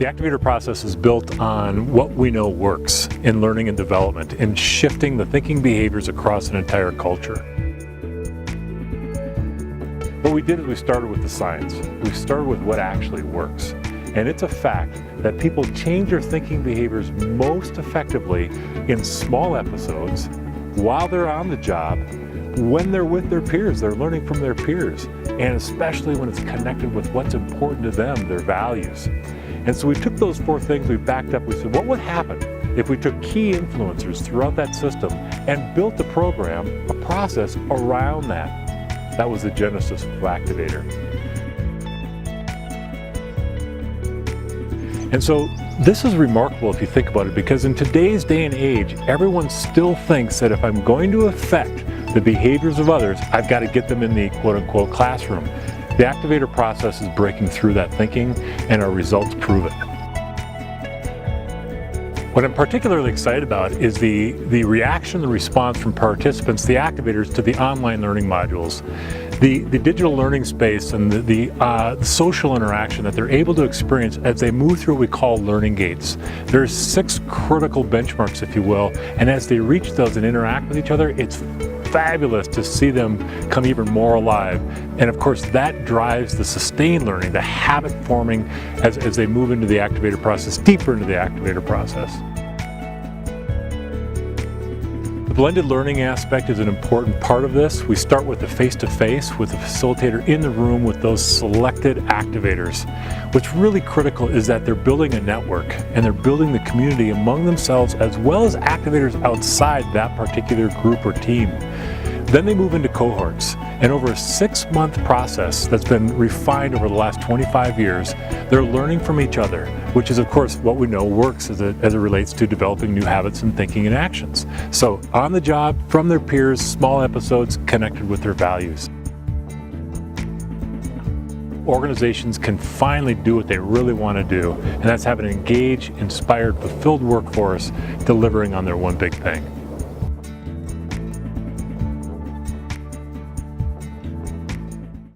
The Activator process is built on what we know works in learning and development and shifting the thinking behaviors across an entire culture. What we did is we started with the science. We started with what actually works. And it's a fact that people change their thinking behaviors most effectively in small episodes while they're on the job, when they're with their peers, they're learning from their peers, and especially when it's connected with what's important to them, their values. And so we took those four things, we backed up, we said, what would happen if we took key influencers throughout that system and built a program, a process around that? That was the genesis of Activator. And so this is remarkable if you think about it, because in today's day and age, everyone still thinks that if I'm going to affect the behaviors of others, I've got to get them in the quote-unquote classroom. The Activator process is breaking through that thinking, and our results prove it. What I'm particularly excited about is the reaction, the response from participants, the activators, to the online learning modules. The digital learning space and the social interaction that they're able to experience as they move through what we call learning gates. There's 6 critical benchmarks, if you will, and as they reach those and interact with each other, it's fabulous to see them come even more alive. And of course, that drives the sustained learning, the habit forming as they move into the Activator process, deeper into the Activator process. The blended learning aspect is an important part of this. We start with the face-to-face with the facilitator in the room with those selected activators. What's really critical is that they're building a network and they're building the community among themselves as well as activators outside that particular group or team. Then they move into cohorts, and over a 6-month process that's been refined over the last 25 years, they're learning from each other, which is of course what we know works as it relates to developing new habits and thinking and actions. So on the job, from their peers, small episodes connected with their values. Organizations can finally do what they really want to do, and that's have an engaged, inspired, fulfilled workforce delivering on their one big thing.